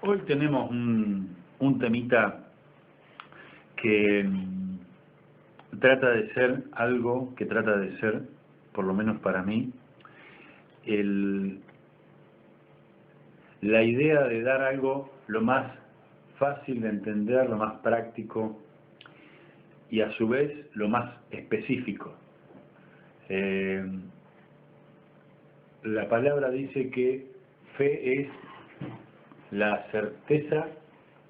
Hoy tenemos un temita que trata de ser algo que trata de ser, por lo menos para mí, la idea de dar algo lo más fácil de entender, lo más práctico y a su vez lo más específico. La palabra dice que fe es la certeza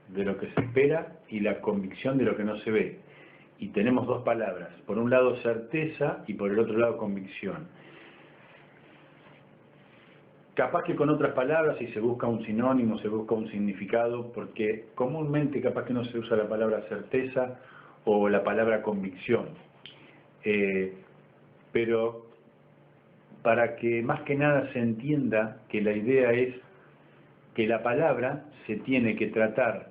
de lo que se espera y la convicción de lo que no se ve. Y tenemos dos palabras, por un lado certeza y por el otro lado convicción. Capaz que con otras palabras, si se busca un sinónimo, se busca un significado, porque comúnmente capaz que no se usa la palabra certeza o la palabra convicción. Pero para que más que nada se entienda que la idea es que la palabra se tiene que tratar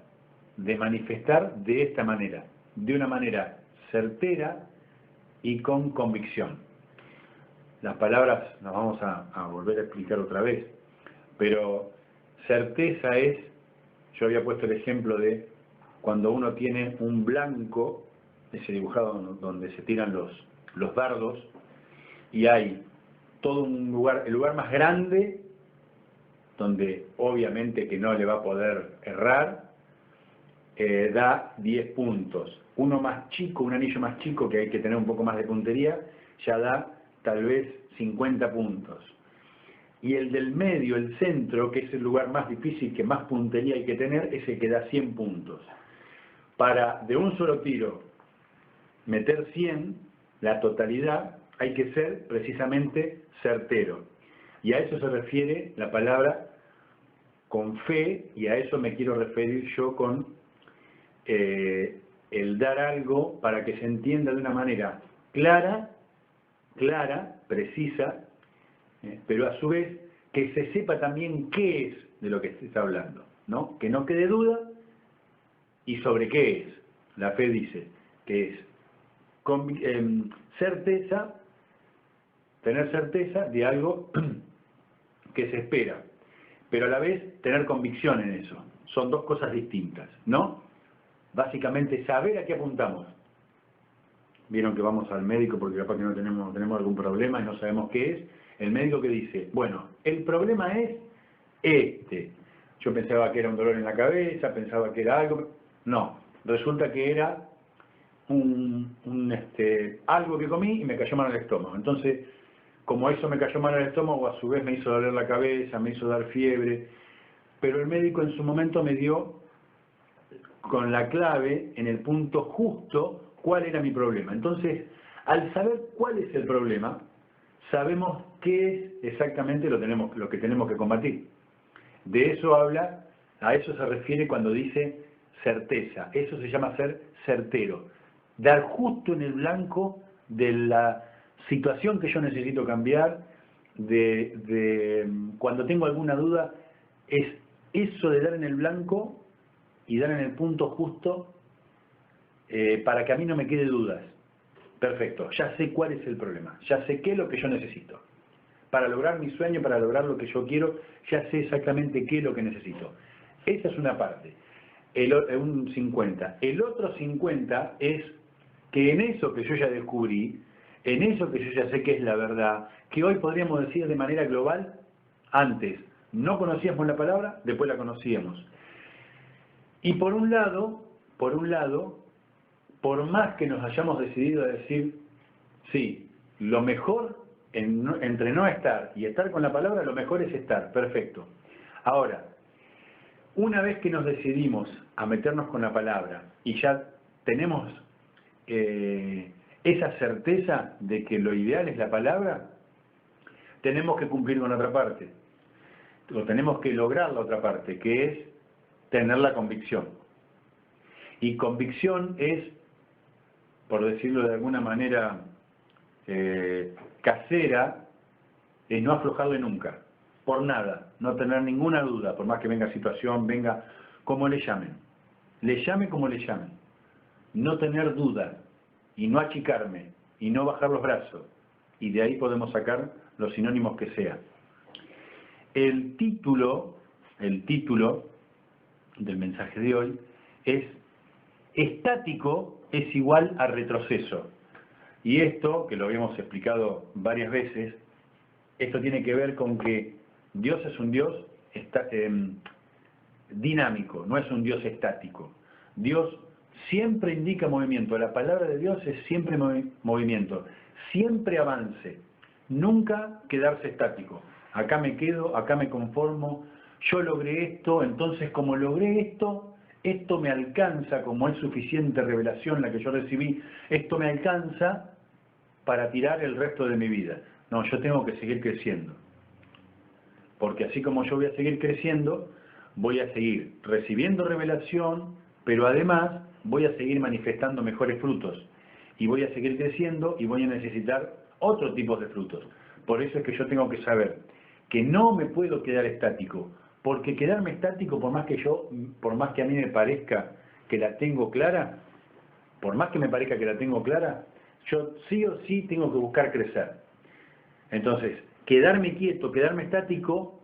de manifestar de esta manera, de una manera certera y con convicción. Las palabras las vamos a volver a explicar otra vez, pero certeza es, yo había puesto el ejemplo de cuando uno tiene un blanco, ese dibujado donde se tiran los dardos, y hay todo un lugar, el lugar más grande, donde obviamente que no le va a poder errar, da 10 puntos. Uno más chico, un anillo más chico, que hay que tener un poco más de puntería, ya da tal vez 50 puntos. Y el del medio, el centro, que es el lugar más difícil, que más puntería hay que tener, es el que da 100 puntos. Para de un solo tiro meter 100, la totalidad, hay que ser precisamente certero. Y a eso se refiere la palabra con fe, y a eso me quiero referir yo con el dar algo para que se entienda de una manera clara, precisa, pero a su vez que se sepa también qué es de lo que se está hablando, ¿no? Que no quede duda y sobre qué es. La fe dice que es certeza, tener certeza de algo que se espera, pero a la vez tener convicción en eso. Son dos cosas distintas, ¿no? Básicamente saber a qué apuntamos. Vieron que vamos al médico porque capaz que no tenemos algún problema y no sabemos qué es. El médico que dice, bueno, el problema es este. Yo pensaba que era un dolor en la cabeza, pensaba que era algo. No, resulta que era algo que comí y me cayó mal el estómago. Entonces, como eso me cayó mal el estómago, a su vez me hizo doler la cabeza, me hizo dar fiebre. Pero el médico en su momento me dio con la clave en el punto justo cuál era mi problema. Entonces, al saber cuál es el problema, sabemos qué es exactamente lo que tenemos que combatir. De eso habla, a eso se refiere cuando dice certeza. Eso se llama ser certero. Dar justo en el blanco de la situación que yo necesito cambiar, cuando tengo alguna duda, es eso de dar en el blanco y dar en el punto justo para que a mí no me quede dudas. Perfecto, ya sé cuál es el problema, ya sé qué es lo que yo necesito. Para lograr mi sueño, para lograr lo que yo quiero, ya sé exactamente qué es lo que necesito. Esa es una parte, un 50. El otro 50 es que en eso que yo ya descubrí, en eso que yo ya sé que es la verdad, que hoy podríamos decir de manera global, antes no conocíamos la palabra, después la conocíamos. Y por un lado, por más que nos hayamos decidido a decir, sí, lo mejor entre no estar y estar con la palabra, lo mejor es estar, perfecto. Ahora, una vez que nos decidimos a meternos con la palabra y ya tenemos esa certeza de que lo ideal es la palabra, tenemos que cumplir con otra parte, o tenemos que lograr la otra parte, que es tener la convicción. Y convicción es, por decirlo de alguna manera casera, es no aflojarle nunca, por nada, no tener ninguna duda, por más que venga situación, venga como le llame como le llamen, no tener duda y no achicarme y no bajar los brazos, y de ahí podemos sacar los sinónimos que sea. El título del mensaje de hoy es: estático es igual a retroceso. Y esto, que lo habíamos explicado varias veces, esto tiene que ver con que Dios es un Dios dinámico, no es un Dios estático. Dios siempre indica movimiento, la palabra de Dios es siempre movimiento, siempre avance, nunca quedarse estático. Acá me quedo, acá me conformo, yo logré esto, entonces como logré esto, esto me alcanza, como es suficiente revelación la que yo recibí, esto me alcanza para tirar el resto de mi vida. No, yo tengo que seguir creciendo. Porque así como yo voy a seguir creciendo, voy a seguir recibiendo revelación, pero además voy a seguir manifestando mejores frutos. Y voy a seguir creciendo y voy a necesitar otro tipo de frutos. Por eso es que yo tengo que saber que no me puedo quedar estático. Porque quedarme estático, por más que a mí me parezca que la tengo clara, por más que me parezca que la tengo clara, yo sí o sí tengo que buscar crecer. Entonces, quedarme quieto, quedarme estático,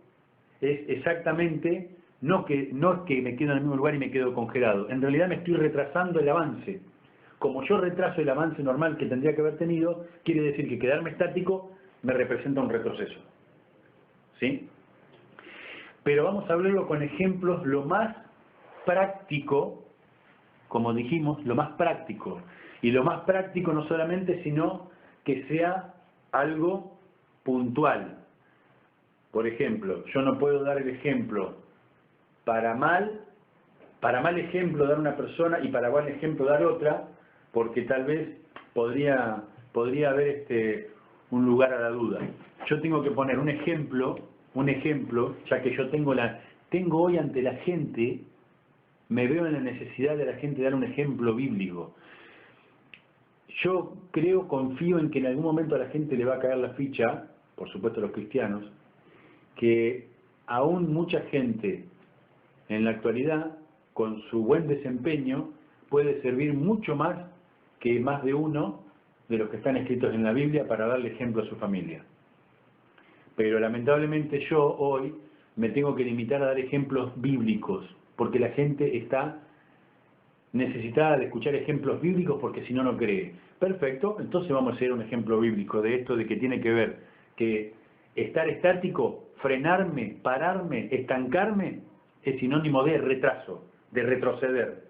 es exactamente, no es que me quedo en el mismo lugar y me quedo congelado. En realidad me estoy retrasando el avance. Como yo retraso el avance normal que tendría que haber tenido, quiere decir que quedarme estático me representa un retroceso. ¿Sí? Pero vamos a hablarlo con ejemplos lo más práctico, como dijimos, lo más práctico. Y lo más práctico no solamente, sino que sea algo puntual. Por ejemplo, yo no puedo dar el ejemplo para mal ejemplo dar una persona y para buen ejemplo dar otra, porque tal vez podría haber un lugar a la duda. Yo tengo que poner un ejemplo, ya que yo tengo hoy ante la gente, me veo en la necesidad de la gente dar un ejemplo bíblico. Yo confío en que en algún momento a la gente le va a caer la ficha, por supuesto a los cristianos, que aún mucha gente en la actualidad, con su buen desempeño, puede servir mucho más que más de uno de los que están escritos en la Biblia para darle ejemplo a su familia. Pero lamentablemente yo hoy me tengo que limitar a dar ejemplos bíblicos, porque la gente está necesitada de escuchar ejemplos bíblicos porque si no, no cree. Perfecto, entonces vamos a hacer un ejemplo bíblico de esto, de que tiene que ver que estar estático, frenarme, pararme, estancarme, es sinónimo de retraso, de retroceder.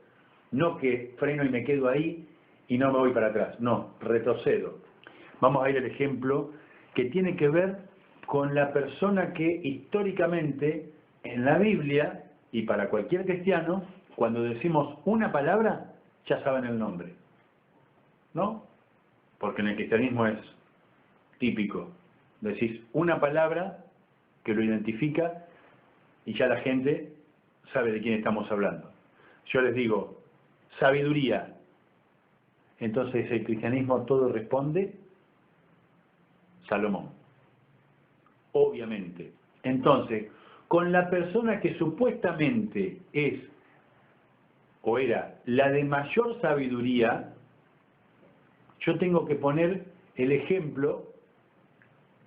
No que freno y me quedo ahí y no me voy para atrás, no, retrocedo. Vamos a ir al ejemplo que tiene que ver con la persona que históricamente en la Biblia, y para cualquier cristiano, cuando decimos una palabra, ya saben el nombre. ¿No? Porque en el cristianismo es típico. Decís una palabra que lo identifica y ya la gente sabe de quién estamos hablando. Yo les digo, sabiduría. Entonces el cristianismo todo responde, Salomón. Obviamente. Entonces, con la persona que supuestamente es o era la de mayor sabiduría, yo tengo que poner el ejemplo,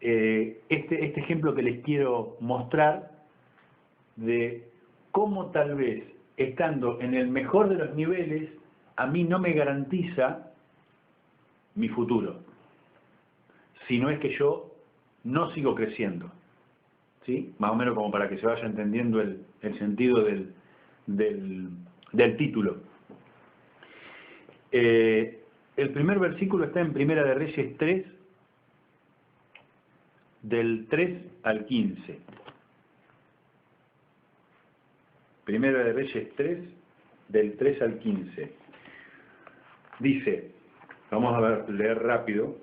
este ejemplo que les quiero mostrar, de cómo tal vez, estando en el mejor de los niveles, a mí no me garantiza mi futuro, si no es que yo no sigo creciendo. ¿Sí? Más o menos como para que se vaya entendiendo el sentido del título. El primer versículo está en Primera de Reyes 3, del 3 al 15. Primera de Reyes 3, del 3 al 15. Dice, vamos a leer rápido,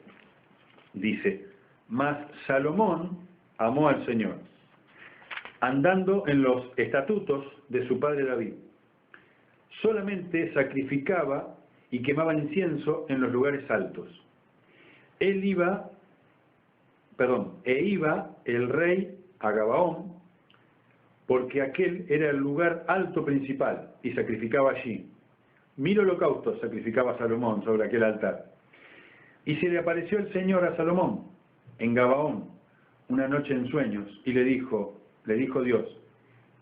dice, mas Salomón amó al Señor, andando en los estatutos de su padre David. Solamente sacrificaba y quemaba incienso en los lugares altos. Iba el rey a Gabaón, porque aquel era el lugar alto principal, y sacrificaba allí. 1000 holocaustos sacrificaba Salomón sobre aquel altar. Y se le apareció el Señor a Salomón en Gabaón una noche en sueños, y le dijo Dios,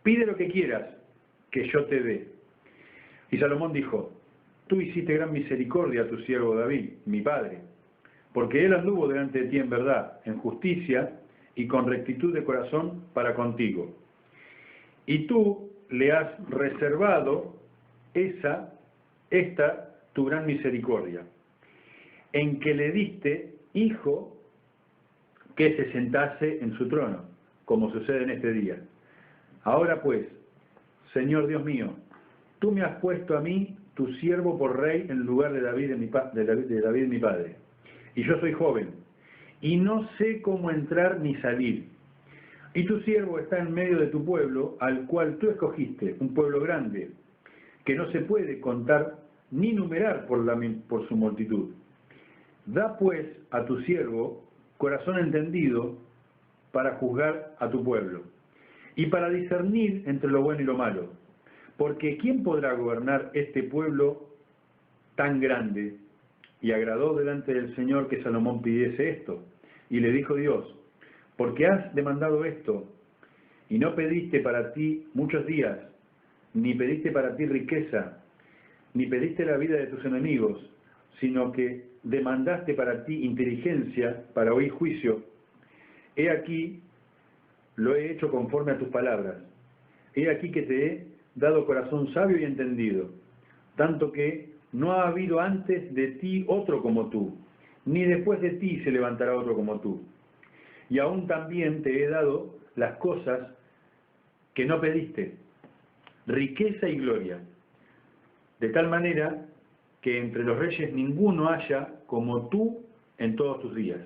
pide lo que quieras, que yo te dé. Y Salomón dijo, tú hiciste gran misericordia a tu siervo David, mi padre, porque él anduvo delante de ti en verdad, en justicia y con rectitud de corazón para contigo. Y tú le has reservado esta tu gran misericordia, en que le diste hijo que se sentase en su trono, como sucede en este día. Ahora pues, Señor Dios mío, tú me has puesto a mí, tu siervo, por rey en lugar de David, mi padre. Y yo soy joven, y no sé cómo entrar ni salir. Y tu siervo está en medio de tu pueblo, al cual tú escogiste, un pueblo grande, que no se puede contar ni numerar por su multitud. Da pues a tu siervo corazón entendido para juzgar a tu pueblo, y para discernir entre lo bueno y lo malo. Porque ¿quién podrá gobernar este pueblo tan grande? Y agradó delante del Señor que Salomón pidiese esto. Y le dijo Dios, porque has demandado esto, y no pediste para ti muchos días, ni pediste para ti riqueza, ni pediste la vida de tus enemigos, sino que demandaste para ti inteligencia para oír juicio. He aquí, lo he hecho conforme a tus palabras. He aquí que te he dado corazón sabio y entendido, tanto que no ha habido antes de ti otro como tú, ni después de ti se levantará otro como tú. Y aún también te he dado las cosas que no pediste, riqueza y gloria, de tal manera que entre los reyes ninguno haya como tú en todos tus días.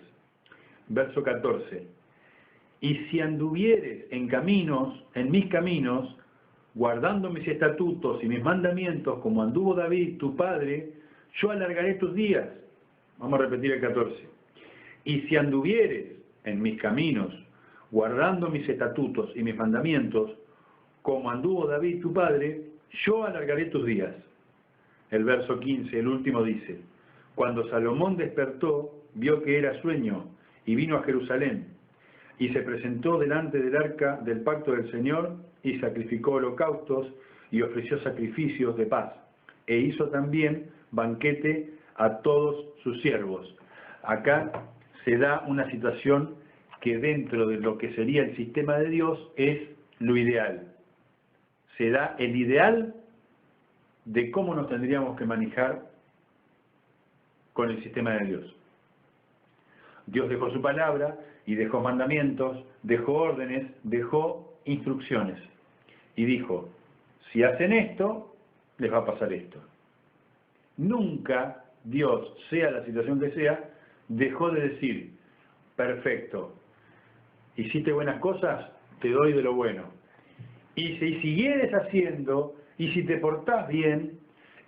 Verso 14. Y si anduvieres en mis caminos, guardando mis estatutos y mis mandamientos, como anduvo David, tu padre, yo alargaré tus días. Vamos a repetir el 14. Y si anduvieres en mis caminos, guardando mis estatutos y mis mandamientos, como anduvo David, tu padre, yo alargaré tus días. El verso 15, el último dice, cuando Salomón despertó, vio que era sueño, y vino a Jerusalén, y se presentó delante del arca del pacto del Señor, y sacrificó holocaustos, y ofreció sacrificios de paz, e hizo también banquete a todos sus siervos. Acá se da una situación que dentro de lo que sería el sistema de Dios es lo ideal. Se da el ideal de cómo nos tendríamos que manejar con el sistema de Dios. Dios dejó su palabra y dejó mandamientos, dejó órdenes, dejó instrucciones. Y dijo, si hacen esto, les va a pasar esto. Nunca Dios, sea la situación que sea, dejó de decir, perfecto, hiciste buenas cosas, te doy de lo bueno. Y si siguieres haciendo, y si te portás bien,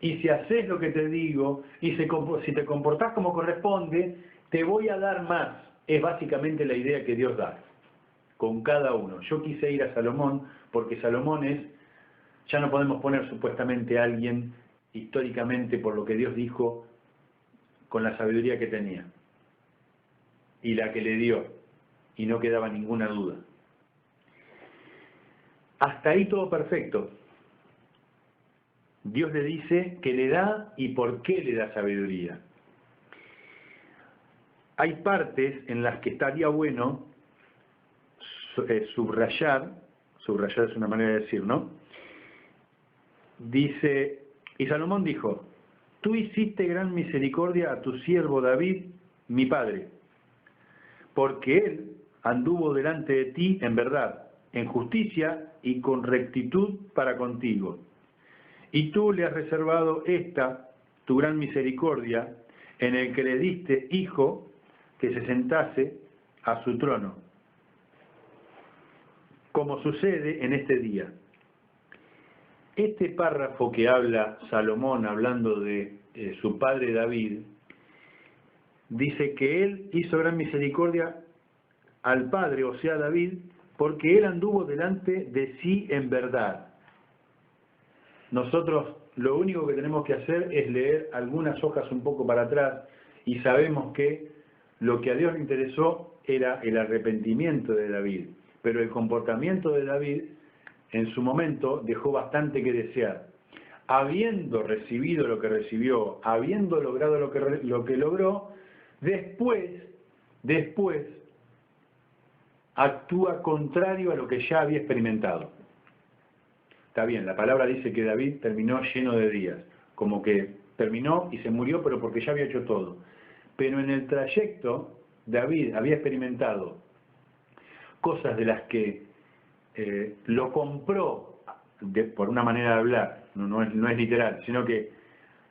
y si haces lo que te digo, y si te comportás como corresponde, te voy a dar más. Es básicamente la idea que Dios da con cada uno. Yo quise ir a Salomón porque Salomón ya no podemos poner supuestamente a alguien históricamente por lo que Dios dijo con la sabiduría que tenía y la que le dio, y no quedaba ninguna duda. Hasta ahí todo perfecto. Dios le dice que le da y por qué le da sabiduría. Hay partes en las que estaría bueno subrayar es una manera de decir, ¿no? Dice, y Salomón dijo, tú hiciste gran misericordia a tu siervo David, mi padre, porque él anduvo delante de ti en verdad, en justicia y con rectitud para contigo. Y tú le has reservado tu gran misericordia, en el que le diste hijo que se sentase a su trono, como sucede en este día. Este párrafo que habla Salomón, hablando de su padre David, dice que él hizo gran misericordia al padre, o sea David, porque él anduvo delante de sí en verdad. Nosotros lo único que tenemos que hacer es leer algunas hojas un poco para atrás y sabemos que lo que a Dios le interesó era el arrepentimiento de David, pero el comportamiento de David en su momento dejó bastante que desear. Habiendo recibido lo que recibió, habiendo logrado lo que logró, después actúa contrario a lo que ya había experimentado. Está bien, la palabra dice que David terminó lleno de días, como que terminó y se murió, pero porque ya había hecho todo. Pero en el trayecto, David había experimentado cosas de las que lo compró, por una manera de hablar, no es literal, sino que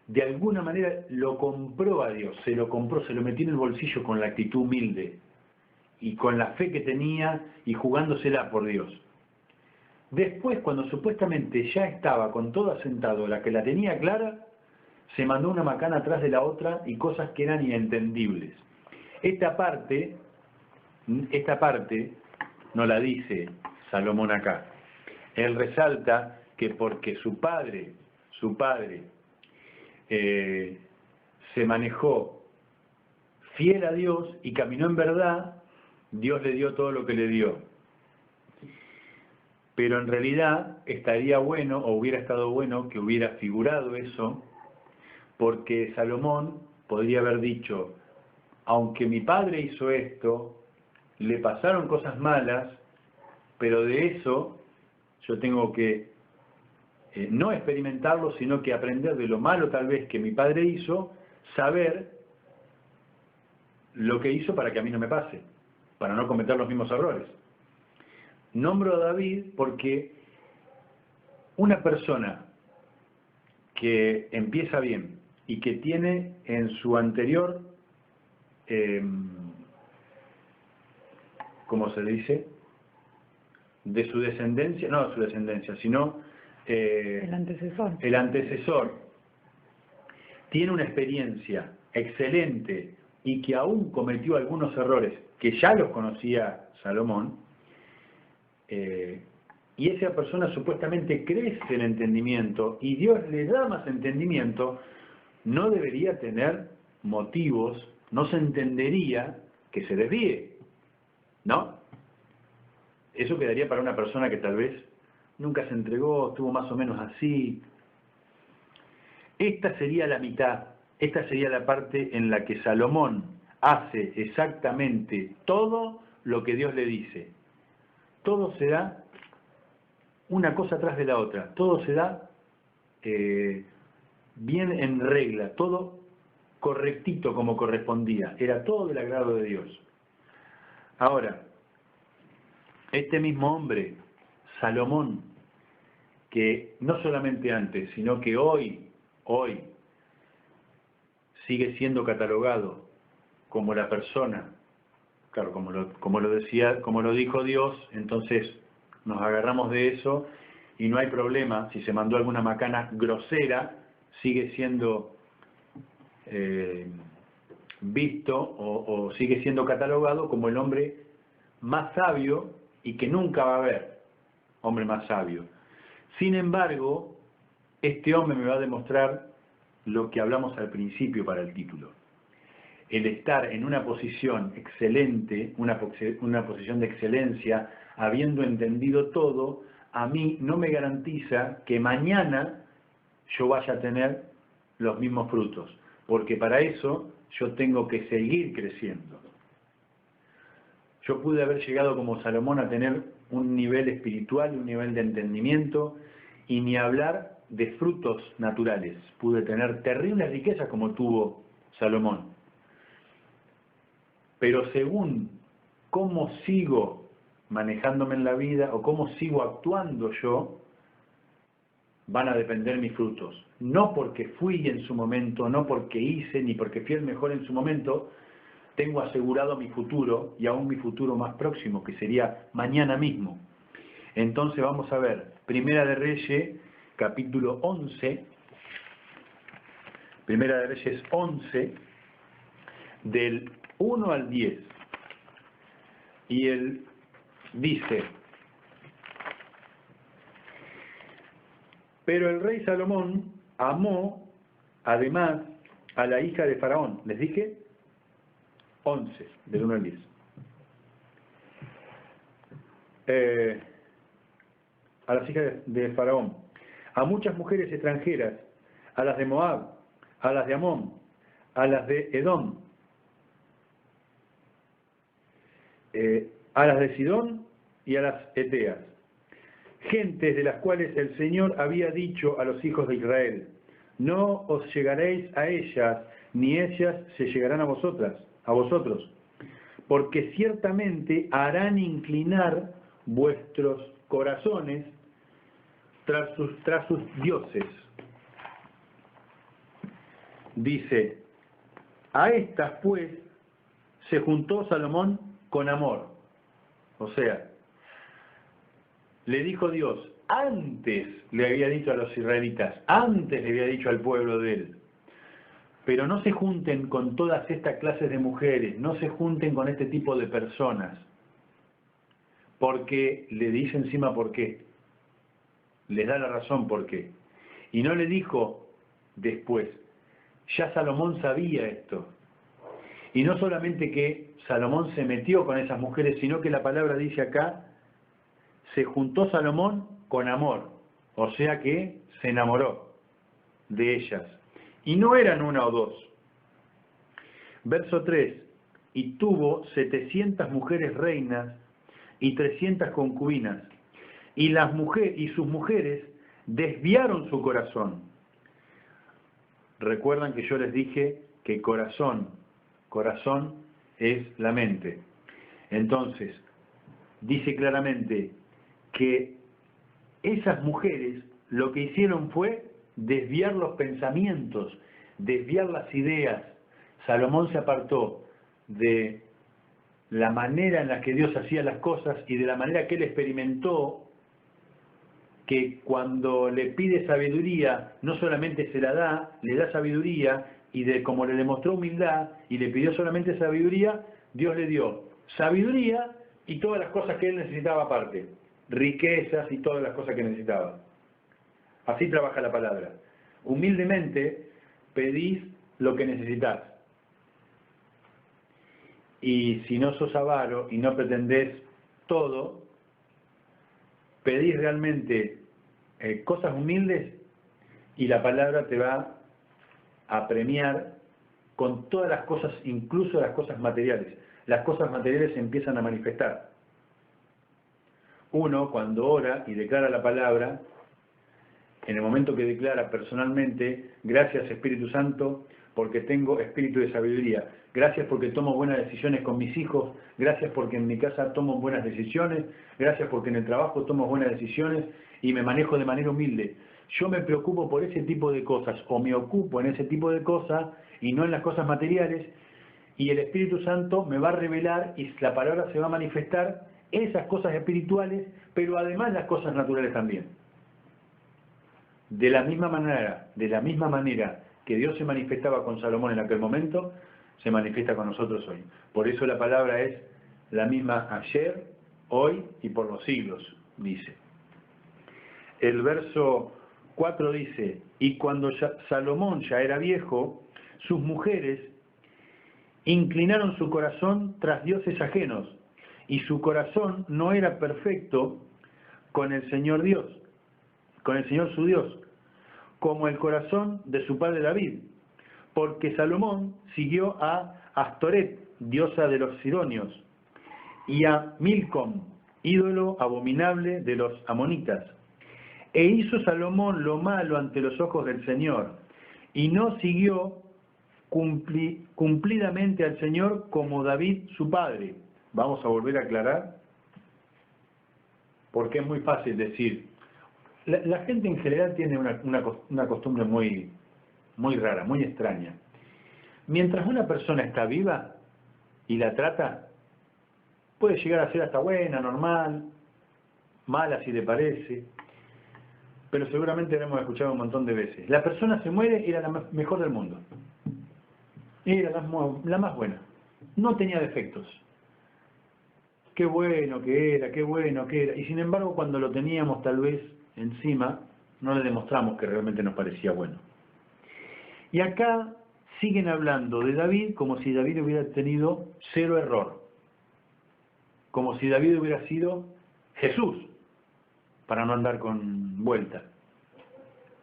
de alguna manera lo compró a Dios, se lo compró, se lo metió en el bolsillo con la actitud humilde y con la fe que tenía y jugándosela por Dios. Después, cuando supuestamente ya estaba con todo asentado, la que la tenía clara, se mandó una macana atrás de la otra y cosas que eran inentendibles. Esta parte no la dice Salomón acá. Él resalta que porque su padre se manejó fiel a Dios y caminó en verdad, Dios le dio todo lo que le dio. Pero en realidad estaría bueno, o hubiera estado bueno, que hubiera figurado eso, porque Salomón podría haber dicho, aunque mi padre hizo esto, le pasaron cosas malas, pero de eso yo tengo que no experimentarlo, sino que aprender de lo malo tal vez que mi padre hizo, saber lo que hizo para que a mí no me pase, para no cometer los mismos errores. Nombro a David porque una persona que empieza bien y que tiene en su anterior, ¿cómo se dice? De su descendencia, no de su descendencia, sino el antecesor, tiene una experiencia excelente y que aún cometió algunos errores que ya los conocía Salomón, y esa persona supuestamente crece en entendimiento y Dios le da más entendimiento, no debería tener motivos, no se entendería que se desvíe, ¿no? Eso quedaría para una persona que tal vez nunca se entregó, estuvo más o menos así. Esta sería la mitad, esta sería la parte en la que Salomón hace exactamente todo lo que Dios le dice. Todo se da una cosa tras de la otra, todo se da bien en regla, todo correctito como correspondía, era todo del agrado de Dios. Ahora, este mismo hombre, Salomón, que no solamente antes, sino que hoy sigue siendo catalogado como la persona, claro, como lo dijo Dios, entonces nos agarramos de eso y no hay problema, si se mandó alguna macana grosera, sigue siendo visto o sigue siendo catalogado como el hombre más sabio y que nunca va a haber hombre más sabio. Sin embargo, este hombre me va a demostrar lo que hablamos al principio para el título. El estar en una posición excelente, una posición de excelencia, habiendo entendido todo, a mí no me garantiza que mañana yo vaya a tener los mismos frutos, porque para eso yo tengo que seguir creciendo. Yo pude haber llegado como Salomón a tener un nivel espiritual, un nivel de entendimiento, y ni hablar de frutos naturales. Pude tener terribles riquezas como tuvo Salomón. Pero según cómo sigo manejándome en la vida o cómo sigo actuando yo, van a depender mis frutos. No porque fui en su momento, no porque hice, ni porque fui el mejor en su momento, tengo asegurado mi futuro y aún mi futuro más próximo, que sería mañana mismo. Entonces vamos a ver, Primera de Reyes, capítulo 11, Primera de Reyes 11, del 1 al 10. Y él dice, pero el rey Salomón amó además a la hija de Faraón. ¿Les dije? 11, del 1 al 10. a las hijas de Faraón, a muchas mujeres extranjeras, a las de Moab, a las de Amón, a las de Edom, a las de Sidón y a las Eteas, gentes de las cuales el Señor había dicho a los hijos de Israel, no os llegaréis a ellas, ni ellas se llegarán a vosotros, porque ciertamente harán inclinar vuestros corazones tras sus dioses. Dice, a estas pues se juntó Salomón con amor. O sea, le dijo Dios, antes le había dicho a los israelitas, antes le había dicho al pueblo de él, pero no se junten con todas estas clases de mujeres, no se junten con este tipo de personas, porque le dice encima por qué, les da la razón por qué. Y no le dijo después, ya Salomón sabía esto. Y no solamente que Salomón se metió con esas mujeres, sino que la palabra dice acá, se juntó Salomón con amor, o sea que se enamoró de ellas. Y no eran una o dos. Verso 3, y tuvo 700 mujeres reinas y 300 concubinas, y sus mujeres desviaron su corazón. Recuerdan que yo les dije que corazón es la mente. Entonces, dice claramente que esas mujeres lo que hicieron fue desviar los pensamientos, desviar las ideas. Salomón se apartó de la manera en la que Dios hacía las cosas y de la manera que él experimentó, que cuando le pide sabiduría, no solamente se la da, le da sabiduría, y como le demostró humildad y le pidió solamente sabiduría, Dios le dio sabiduría y todas las cosas que él necesitaba aparte, riquezas y todas las cosas que necesitaba. Así trabaja la palabra. Humildemente pedís lo que necesitas. Y si no sos avaro y no pretendés todo, pedís realmente cosas humildes y la palabra te va a premiar con todas las cosas, incluso las cosas materiales. Las cosas materiales se empiezan a manifestar. Uno, cuando ora y declara la palabra, en el momento que declara personalmente, gracias Espíritu Santo, porque tengo espíritu de sabiduría. Gracias porque tomo buenas decisiones con mis hijos. Gracias porque en mi casa tomo buenas decisiones. Gracias porque en el trabajo tomo buenas decisiones y me manejo de manera humilde. Yo me preocupo por ese tipo de cosas, o me ocupo en ese tipo de cosas y no en las cosas materiales, y el Espíritu Santo me va a revelar y la palabra se va a manifestar esas cosas espirituales, pero además las cosas naturales también. De la misma manera que Dios se manifestaba con Salomón en aquel momento, se manifiesta con nosotros hoy. Por eso la palabra es la misma ayer, hoy y por los siglos, dice. El verso 4 dice, y cuando Salomón ya era viejo, sus mujeres inclinaron su corazón tras dioses ajenos, y su corazón no era perfecto con el Señor Dios, con el Señor su Dios, como el corazón de su padre David, porque Salomón siguió a Astoret, diosa de los sidonios, y a Milcom, ídolo abominable de los amonitas. E hizo Salomón lo malo ante los ojos del Señor, y no siguió cumplidamente al Señor como David su padre. Vamos a volver a aclarar, porque es muy fácil decir. La gente en general tiene una costumbre muy rara, muy extraña. Mientras una persona está viva y la trata, puede llegar a ser hasta buena, normal, mala si le parece, pero seguramente lo hemos escuchado un montón de veces. La persona se muere y era la mejor del mundo. Era la más buena. No tenía defectos. Qué bueno que era, qué bueno que era. Y sin embargo, cuando lo teníamos tal vez encima, no le demostramos que realmente nos parecía bueno. Y acá siguen hablando de David como si David hubiera tenido cero error. Como si David hubiera sido Jesús. para no andar con vuelta.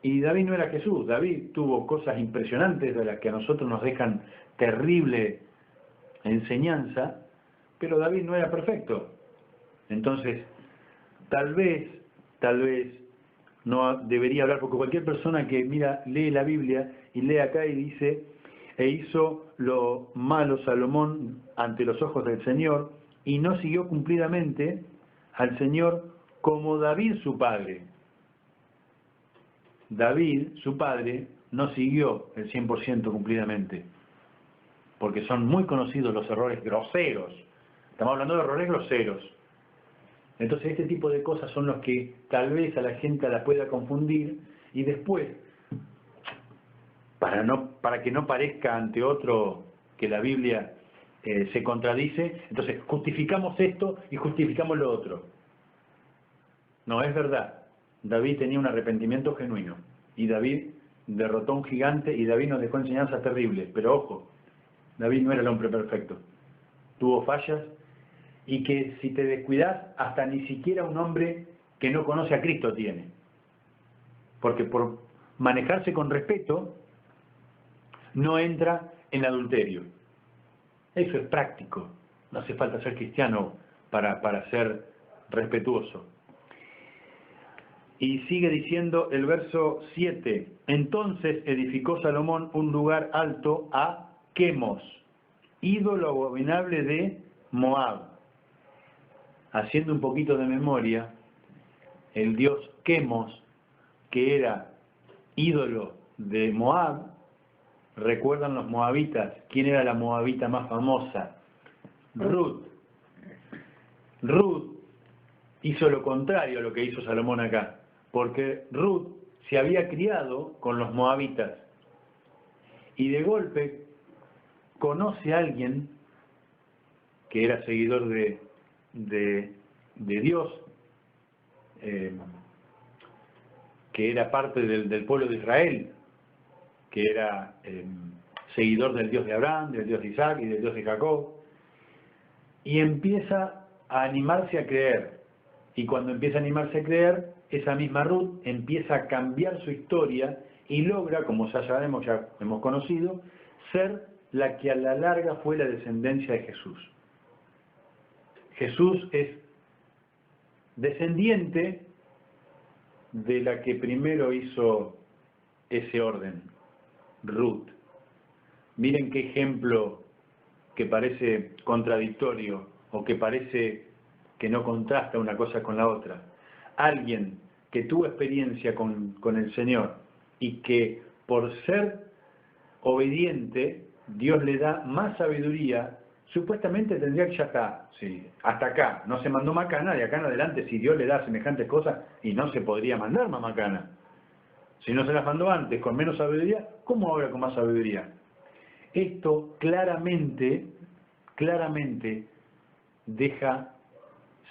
Y David no era Jesús. David tuvo cosas impresionantes de las que a nosotros nos dejan terrible enseñanza, pero David no era perfecto. Entonces, tal vez no debería hablar, porque cualquier persona que lee la Biblia y lee acá y dice, e hizo lo malo Salomón ante los ojos del Señor, y no siguió cumplidamente al Señor como David su padre. David, su padre, no siguió el 100% cumplidamente, porque son muy conocidos los errores groseros. Estamos hablando de errores groseros. Entonces este tipo de cosas son los que tal vez a la gente la pueda confundir, y después, para que no parezca ante otro que la Biblia se contradice, entonces justificamos esto y justificamos lo otro. No, es verdad. David tenía un arrepentimiento genuino, y David derrotó a un gigante, y David nos dejó enseñanzas terribles, pero ojo, David no era el hombre perfecto. Tuvo fallas, y que si te descuidas, hasta ni siquiera un hombre que no conoce a Cristo tiene. Porque por manejarse con respeto, no entra en adulterio. Eso es práctico. No hace falta ser cristiano para ser respetuoso. Y sigue diciendo el verso 7. Entonces edificó Salomón un lugar alto a Quemos, ídolo abominable de Moab. Haciendo un poquito de memoria, el dios Quemos, que era ídolo de Moab, recuerdan los moabitas. ¿Quién era la moabita más famosa? Ruth. Ruth hizo lo contrario a lo que hizo Salomón acá, porque Ruth se había criado con los moabitas, y de golpe conoce a alguien que era seguidor de Dios, que era parte del pueblo de Israel, que era seguidor del Dios de Abraham, del Dios de Isaac y del Dios de Jacob, y empieza a animarse a creer. Y cuando empieza a animarse a creer, esa misma Ruth empieza a cambiar su historia y logra, como ya sabemos, ya hemos conocido, ser la que a la larga fue la descendencia de Jesús. Jesús es descendiente de la que primero hizo ese orden, Ruth. Miren qué ejemplo que parece contradictorio, o que parece que no contrasta una cosa con la otra. Alguien que tuvo experiencia con el Señor, y que por ser obediente, Dios le da más sabiduría. Supuestamente tendría que ya está, sí, hasta acá, no se mandó macana, de acá en adelante, si Dios le da semejantes cosas, y no se podría mandar más macana. Si no se las mandó antes con menos sabiduría, ¿cómo ahora con más sabiduría? Esto claramente deja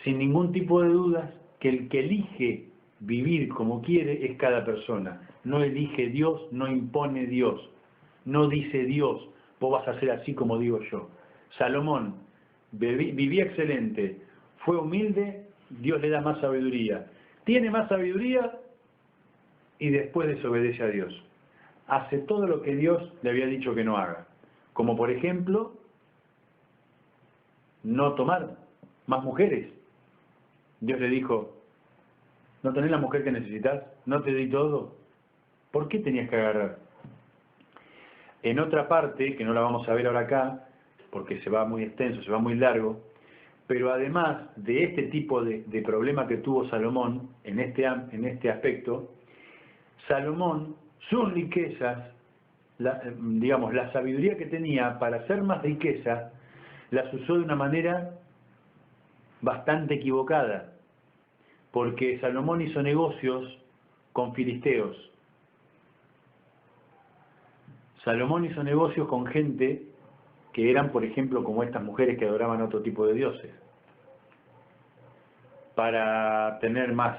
sin ningún tipo de dudas que el que elige vivir como quiere es cada persona. No elige Dios, no impone Dios, no dice Dios, vos vas a hacer así como digo yo. Salomón vivía excelente, fue humilde, Dios le da más sabiduría. Tiene más sabiduría y después desobedece a Dios. Hace todo lo que Dios le había dicho que no haga. Como por ejemplo, no tomar más mujeres. Dios le dijo, ¿no tenés la mujer que necesitas? ¿No te di todo? ¿Por qué tenías que agarrar? En otra parte, que no la vamos a ver ahora acá, porque se va muy extenso, se va muy largo, pero además de este tipo de problema que tuvo Salomón en este aspecto, Salomón, sus riquezas, la sabiduría que tenía para hacer más riqueza, las usó de una manera bastante equivocada, porque Salomón hizo negocios con filisteos. Salomón hizo negocios con gente que eran, por ejemplo, como estas mujeres que adoraban otro tipo de dioses, para tener más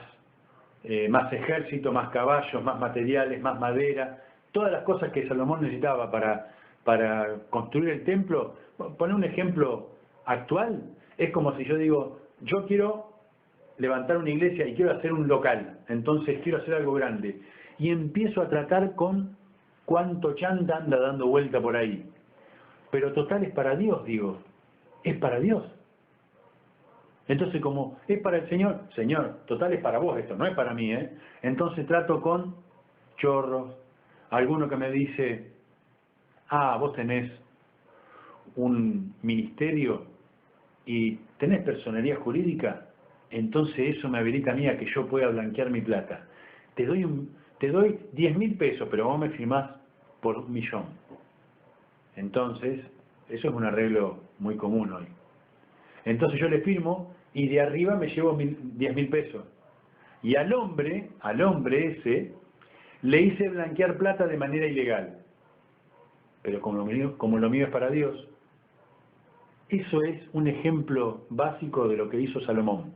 ejército, más caballos, más materiales, más madera, todas las cosas que Salomón necesitaba para construir el templo. Poner un ejemplo actual, es como si yo digo, yo quiero levantar una iglesia y quiero hacer un local, entonces quiero hacer algo grande. Y empiezo a tratar con cuánto chanta anda dando vuelta por ahí. Pero total es para Dios, digo, es para Dios. Entonces como es para el Señor, Señor, total es para vos esto, no es para mí, ¿eh? Entonces trato con chorros, alguno que me dice, ah, vos tenés un ministerio y tenés personería jurídica, entonces eso me habilita a mí a que yo pueda blanquear mi plata. Te doy 10.000 pesos, pero vos me firmás por 1.000.000. Entonces, eso es un arreglo muy común hoy. Entonces yo le firmo y de arriba me llevo 10.000 pesos. Y al hombre ese, le hice blanquear plata de manera ilegal. Pero como lo mío es para Dios, eso es un ejemplo básico de lo que hizo Salomón,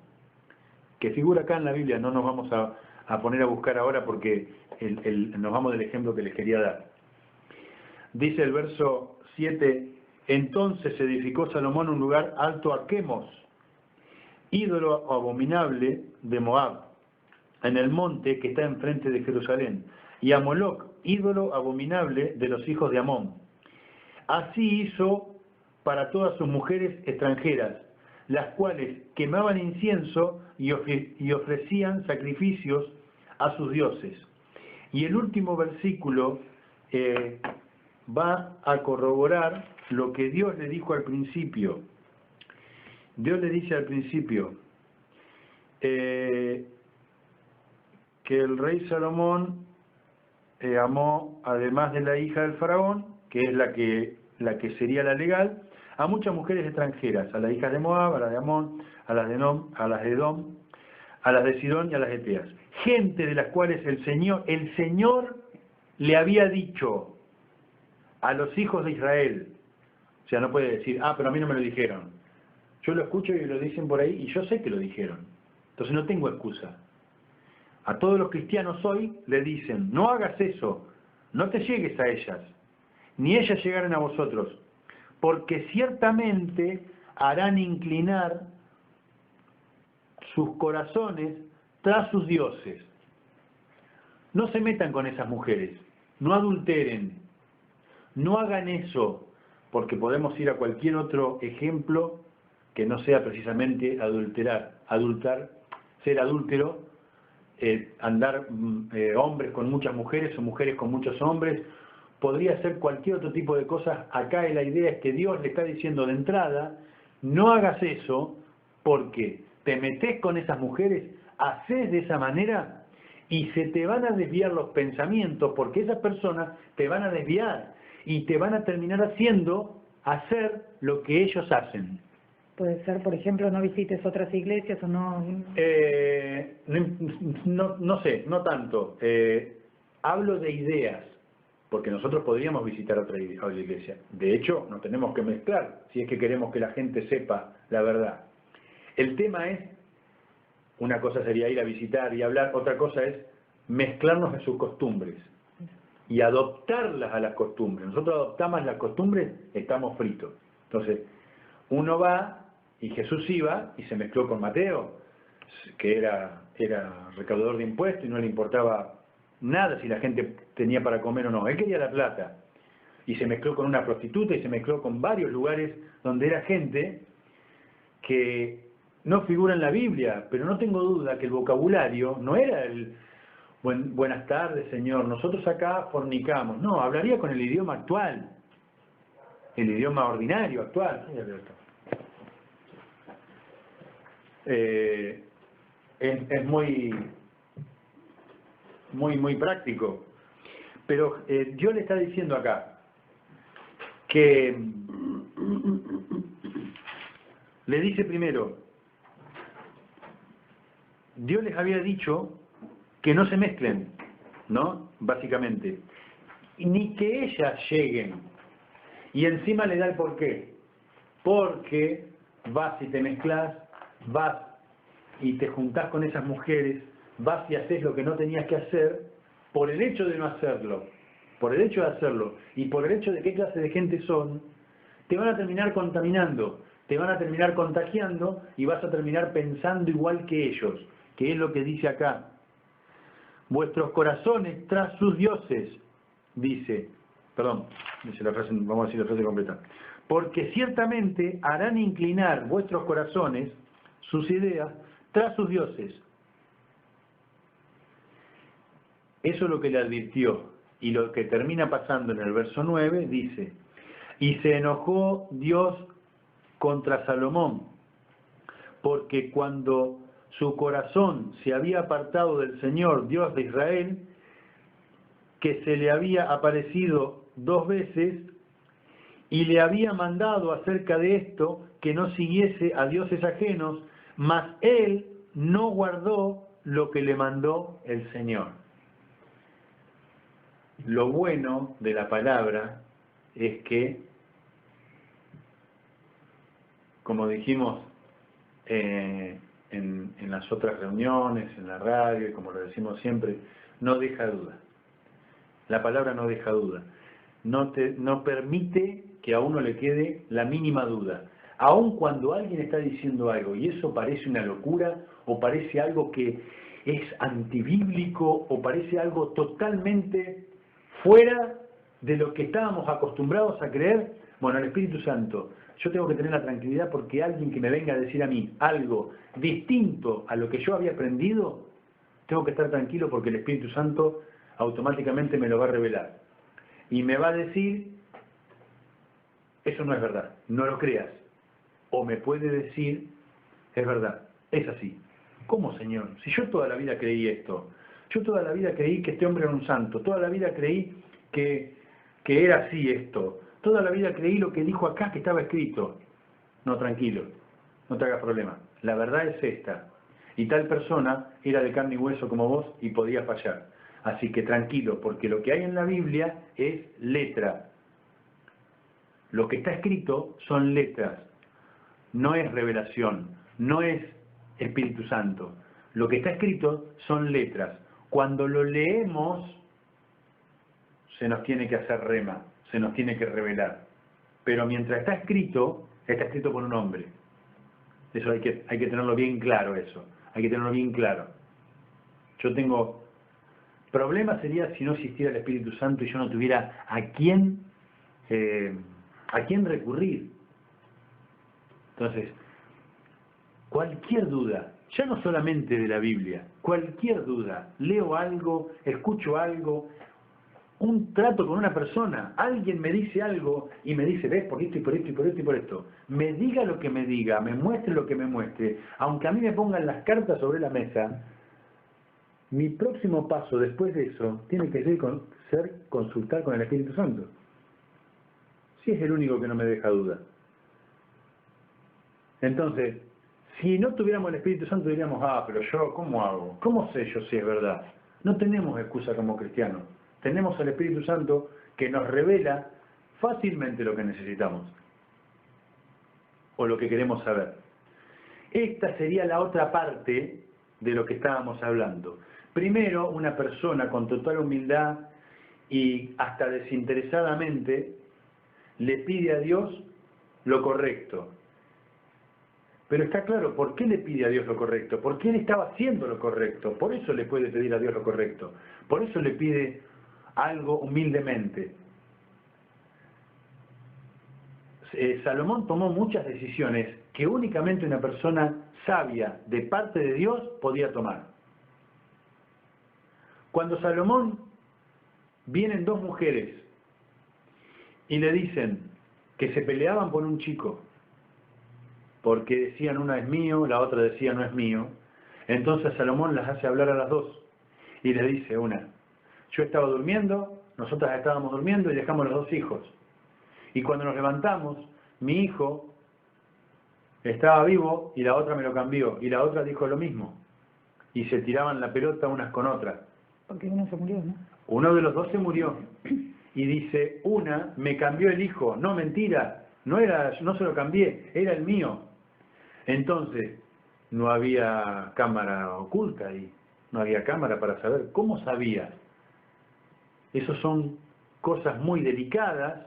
que figura acá en la Biblia. No nos vamos a poner a buscar ahora porque nos vamos del ejemplo que les quería dar. Dice el verso 7, entonces edificó Salomón un lugar alto a Quemos, ídolo abominable de Moab, en el monte que está enfrente de Jerusalén, y a Moloc, ídolo abominable de los hijos de Amón. Así hizo para todas sus mujeres extranjeras, las cuales quemaban incienso y ofrecían sacrificios a sus dioses. Y el último versículo va a corroborar lo que Dios le dijo al principio. Dios le dice al principio que el rey Salomón amó, además de la hija del faraón, que es la que sería la legal, a muchas mujeres extranjeras, a las hijas de Moab, a las de Amón, a las de Edom, a las de Sidón y a las de Eteas. Gente de las cuales el Señor le había dicho a los hijos de Israel. O sea, no puede decir, ah, pero a mí no me lo dijeron. Yo lo escucho y lo dicen por ahí y yo sé que lo dijeron. Entonces no tengo excusa. A todos los cristianos hoy le dicen, no hagas eso, no te llegues a ellas, ni ellas llegaren a vosotros, porque ciertamente harán inclinar sus corazones tras sus dioses. No se metan con esas mujeres, no adulteren, no hagan eso, porque podemos ir a cualquier otro ejemplo que no sea precisamente ser adúltero, andar hombres con muchas mujeres o mujeres con muchos hombres. Podría ser cualquier otro tipo de cosas. Acá la idea es que Dios le está diciendo de entrada, no hagas eso, porque te metés con esas mujeres, haces de esa manera y se te van a desviar los pensamientos, porque esas personas te van a desviar y te van a terminar hacer lo que ellos hacen. Puede ser, por ejemplo, no visites otras iglesias o no... No sé, no tanto. Hablo de ideas, porque nosotros podríamos visitar otra iglesia. De hecho, nos tenemos que mezclar, si es que queremos que la gente sepa la verdad. El tema es, una cosa sería ir a visitar y hablar, otra cosa es mezclarnos en sus costumbres y adoptarlas a las costumbres. Nosotros adoptamos las costumbres, estamos fritos. Entonces, uno va, y Jesús iba y se mezcló con Mateo, que era recaudador de impuestos y no le importaba nada si la gente tenía para comer o no. Él quería la plata. Y se mezcló con una prostituta y se mezcló con varios lugares donde era gente que no figura en la Biblia, pero no tengo duda que el vocabulario no era el buenas tardes, Señor, nosotros acá fornicamos. No, hablaría con el idioma actual, el idioma ordinario actual. Es muy práctico. Pero Dios le está diciendo acá que le dice primero, Dios les había dicho que no se mezclen, ¿no? Básicamente. Ni que ellas lleguen. Y encima le da el porqué. Porque vas y te mezclas, vas y te juntás con esas mujeres, vas y haces lo que no tenías que hacer, por el hecho de no hacerlo, por el hecho de hacerlo, y por el hecho de qué clase de gente son, te van a terminar contaminando. te van a terminar contagiando y vas a terminar pensando igual que ellos, que es lo que dice acá. Vuestros corazones tras sus dioses, dice la frase, vamos a decir la frase completa. Porque ciertamente harán inclinar vuestros corazones, sus ideas, tras sus dioses. Eso es lo que le advirtió. Y lo que termina pasando en el verso 9 dice: y se enojó Dios contra Salomón, porque cuando su corazón se había apartado del Señor, Dios de Israel, que se le había aparecido 2 veces, y le había mandado acerca de esto que no siguiese a dioses ajenos, mas él no guardó lo que le mandó el Señor. Lo bueno de la palabra es que, como dijimos en las otras reuniones, en la radio, y como lo decimos siempre, no deja duda. La palabra no deja duda. No permite que a uno le quede la mínima duda. Aun cuando alguien está diciendo algo y eso parece una locura, o parece algo que es antibíblico, o parece algo totalmente fuera de lo que estábamos acostumbrados a creer, bueno, el Espíritu Santo, yo tengo que tener la tranquilidad porque alguien que me venga a decir a mí algo distinto a lo que yo había aprendido, tengo que estar tranquilo porque el Espíritu Santo automáticamente me lo va a revelar. Y me va a decir, eso no es verdad, no lo creas. O me puede decir, es verdad, es así. ¿Cómo, Señor? Si yo toda la vida creí esto, yo toda la vida creí que este hombre era un santo, toda la vida creí que era así esto, toda la vida creí lo que dijo acá que estaba escrito. No, tranquilo, no te hagas problema. La verdad es esta. Y tal persona era de carne y hueso como vos y podía fallar. Así que tranquilo, porque lo que hay en la Biblia es letra. Lo que está escrito son letras. No es revelación, no es Espíritu Santo. Lo que está escrito son letras. Cuando lo leemos, se nos tiene que hacer rema, se nos tiene que revelar. Pero mientras está escrito por un hombre. Eso hay que tenerlo bien claro, eso. Hay que tenerlo bien claro. Yo tengo... Problema sería si no existiera el Espíritu Santo y yo no tuviera a quién recurrir. Entonces, cualquier duda, ya no solamente de la Biblia, cualquier duda, leo algo, escucho algo, un trato con una persona, alguien me dice algo y me dice, ves, por esto y por esto y por esto y por esto, me diga lo que me diga, me muestre lo que me muestre, aunque a mí me pongan las cartas sobre la mesa, mi próximo paso después de eso tiene que ser consultar con el Espíritu Santo. Si es el único que no me deja duda. Entonces, si no tuviéramos el Espíritu Santo diríamos, pero yo, ¿cómo hago? ¿Cómo sé yo si es verdad? No tenemos excusa como cristianos. Tenemos al Espíritu Santo que nos revela fácilmente lo que necesitamos o lo que queremos saber. Esta sería la otra parte de lo que estábamos hablando. Primero, una persona con total humildad y hasta desinteresadamente le pide a Dios lo correcto. Pero está claro, ¿por qué le pide a Dios lo correcto? Porque él estaba haciendo lo correcto. Por eso le puede pedir a Dios lo correcto. Por eso le pide algo humildemente. Salomón tomó muchas decisiones que únicamente una persona sabia de parte de Dios podía tomar. Cuando Salomón vienen 2 mujeres y le dicen que se peleaban por un chico, porque decían una es mío, la otra decía no es mío, entonces Salomón las hace hablar a las 2 y le dice una, yo estaba durmiendo, nosotras estábamos durmiendo y dejamos los 2 hijos. Y cuando nos levantamos, mi hijo estaba vivo y la otra me lo cambió, y la otra dijo lo mismo. Y se tiraban la pelota unas con otras. Porque uno se murió, ¿no? Uno de los 2 se murió. Y dice, una me cambió el hijo. No, mentira, no se lo cambié, era el mío. Entonces, no había cámara oculta y no había cámara para saber. ¿Cómo sabía? Esas son cosas muy delicadas,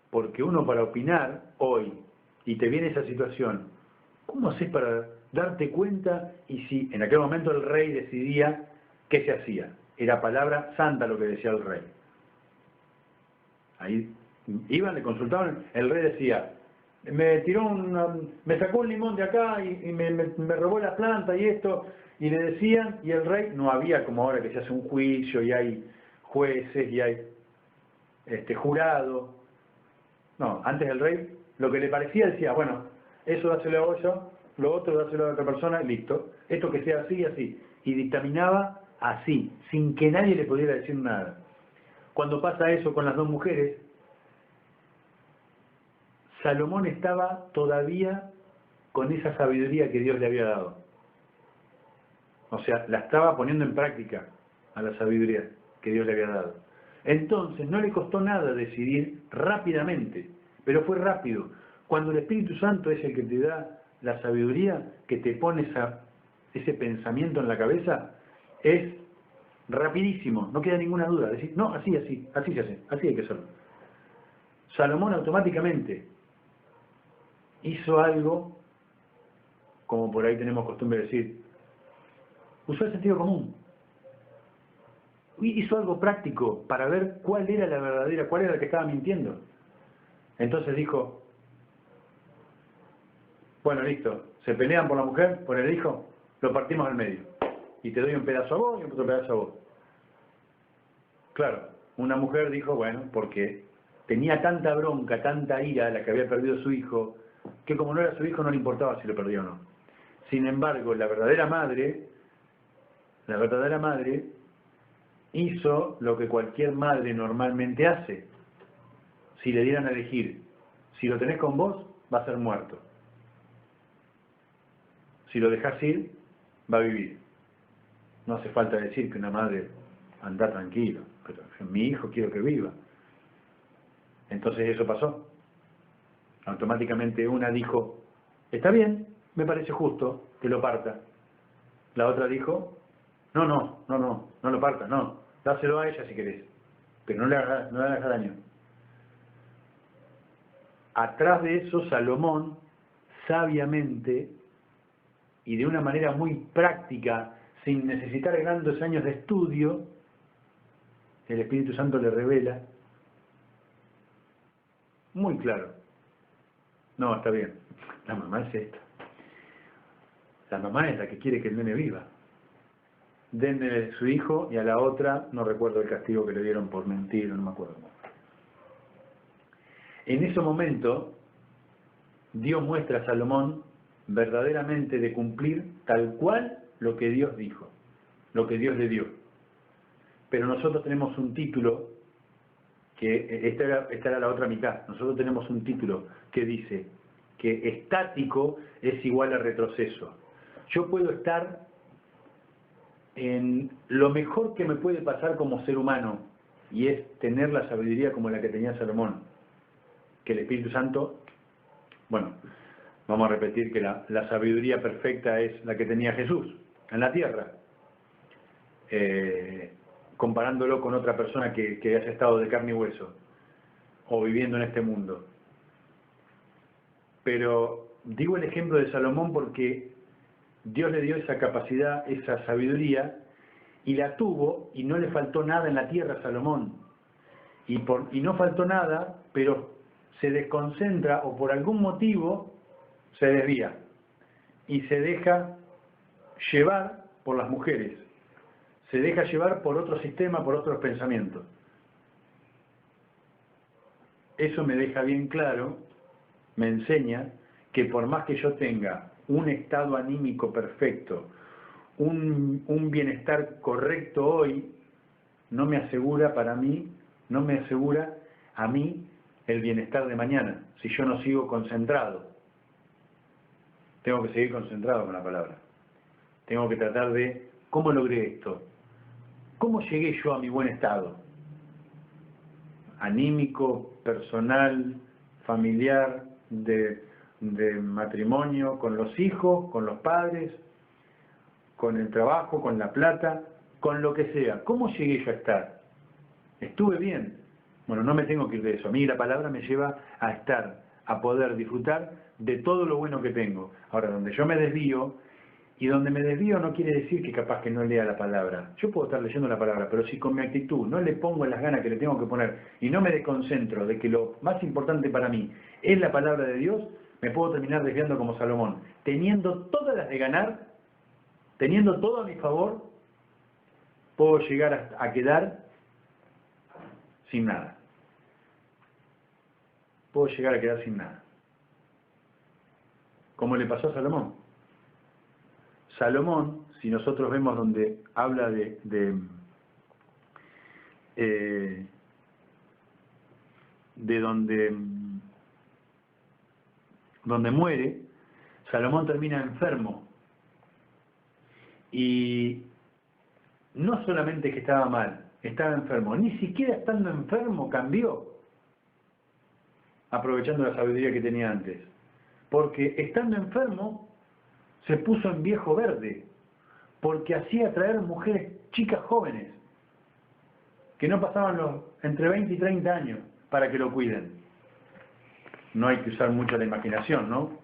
porque uno para opinar hoy, y te viene esa situación, ¿cómo haces para darte cuenta? Y si en aquel momento el rey decidía qué se hacía, era palabra santa lo que decía el rey. Ahí iban, le consultaban, el rey decía, me sacó un limón de acá y me robó la planta y esto, y le decían, y el rey, no había como ahora que se hace un juicio y hay jueces y hay jurado. No, antes el rey lo que le parecía decía, bueno, eso dáselo a yo, lo otro dáselo a otra persona, listo, esto que sea así, así, y dictaminaba así, sin que nadie le pudiera decir nada. Cuando pasa eso con las dos mujeres, Salomón estaba todavía con esa sabiduría que Dios le había dado. O sea, la estaba poniendo en práctica a la sabiduría que Dios le había dado. Entonces, no le costó nada decidir rápidamente, pero fue rápido. Cuando el Espíritu Santo es el que te da la sabiduría, que te pone ese pensamiento en la cabeza, es rapidísimo, no queda ninguna duda. Decir, no, así se hace, así hay que hacerlo. Salomón automáticamente hizo algo, como por ahí tenemos costumbre de decir, usó el sentido común. Hizo algo práctico para ver cuál era la verdadera, cuál era la que estaba mintiendo. Entonces dijo, bueno, listo, se pelean por la mujer, por el hijo, lo partimos al medio. Y te doy un pedazo a vos y otro pedazo a vos. Claro, una mujer dijo, bueno, porque tenía tanta bronca, tanta ira, la que había perdido su hijo, que como no era su hijo no le importaba si lo perdió o no. Sin embargo, la verdadera madre hizo lo que cualquier madre normalmente hace. Si le dieran a elegir, si lo tenés con vos, va a ser muerto. Si lo dejás ir, va a vivir. No hace falta decir que una madre anda tranquilo, pero mi hijo quiero que viva. Entonces eso pasó. Automáticamente una dijo, está bien, me parece justo que lo parta. La otra dijo, no lo parta, no, dáselo a ella si querés, pero no le hagas daño. Atrás de eso, Salomón, sabiamente y de una manera muy práctica, sin necesitar grandes años de estudio, el Espíritu Santo le revela, muy claro, no, está bien, la mamá es esta. La mamá es la que quiere que el nene viva. Denle su hijo y a la otra, no recuerdo el castigo que le dieron por mentir, no me acuerdo. En ese momento, Dios muestra a Salomón verdaderamente de cumplir tal cual lo que Dios dijo, lo que Dios le dio. Pero nosotros tenemos un título, que esta era la otra mitad, nosotros tenemos un título que dice que estático es igual a retroceso. Yo puedo estar en lo mejor que me puede pasar como ser humano, y es tener la sabiduría como la que tenía Salomón, que el Espíritu Santo, bueno, vamos a repetir que la sabiduría perfecta es la que tenía Jesús en la tierra, comparándolo con otra persona que haya estado de carne y hueso, o viviendo en este mundo. Pero digo el ejemplo de Salomón porque Dios le dio esa capacidad, esa sabiduría, y la tuvo, y no le faltó nada en la tierra a Salomón. Y no faltó nada, pero se desconcentra o por algún motivo se desvía y se deja llevar por las mujeres, se deja llevar por otro sistema, por otros pensamientos. Eso me deja bien claro, me enseña que por más que yo tenga un estado anímico perfecto, un bienestar correcto hoy, no me asegura a mí el bienestar de mañana, si yo no sigo concentrado. Tengo que seguir concentrado con la palabra. Tengo que tratar de, ¿cómo logré esto? ¿Cómo llegué yo a mi buen estado? Anímico, personal, familiar, de matrimonio, con los hijos, con los padres, con el trabajo, con la plata, con lo que sea. ¿Cómo llegué yo a estar? ¿Estuve bien? Bueno, no me tengo que ir de eso. A mí la palabra me lleva a estar a poder disfrutar de todo lo bueno que tengo. Ahora, donde yo me desvío, y donde me desvío no quiere decir que capaz que no lea la palabra. Yo puedo estar leyendo la palabra, pero si con mi actitud no le pongo las ganas que le tengo que poner y no me desconcentro de que lo más importante para mí es la palabra de Dios, me puedo terminar desviando como Salomón. Teniendo todas las de ganar, teniendo todo a mi favor, puedo llegar a quedar sin nada. Puedo llegar a quedar sin nada. Como le pasó a Salomón. Salomón, si nosotros vemos donde habla de donde muere, Salomón termina enfermo. Y no solamente que estaba mal, estaba enfermo, ni siquiera estando enfermo cambió, aprovechando la sabiduría que tenía antes. Porque estando enfermo, se puso en viejo verde, porque hacía atraer mujeres chicas jóvenes, que no pasaban los entre 20 y 30 años, para que lo cuiden. No hay que usar mucho la imaginación, ¿no?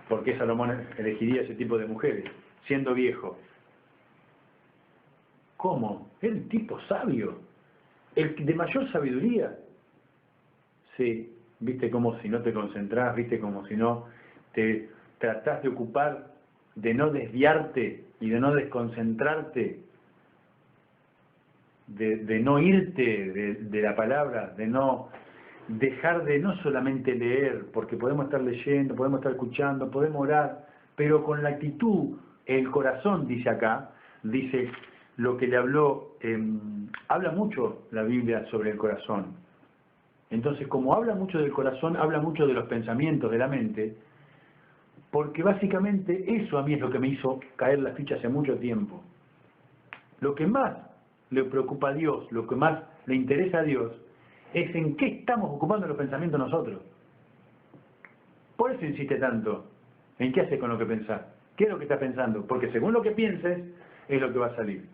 Porque Salomón elegiría ese tipo de mujeres, siendo viejo. ¿Cómo? El tipo sabio, el de mayor sabiduría. Sí, viste como si no te concentrás, viste como si no te tratás de ocupar, de no desviarte y de no desconcentrarte, de no irte de la palabra, de no dejar de no solamente leer, porque podemos estar leyendo, podemos estar escuchando, podemos orar, pero con la actitud, el corazón, dice acá, dice lo que le habló, habla mucho la Biblia sobre el corazón. Entonces, como habla mucho del corazón, habla mucho de los pensamientos, de la mente, porque básicamente eso a mí es lo que me hizo caer la ficha hace mucho tiempo. Lo que más le preocupa a Dios, lo que más le interesa a Dios, es en qué estamos ocupando los pensamientos nosotros. Por eso insiste tanto en qué haces con lo que pensás, qué es lo que estás pensando, porque según lo que pienses, es lo que va a salir.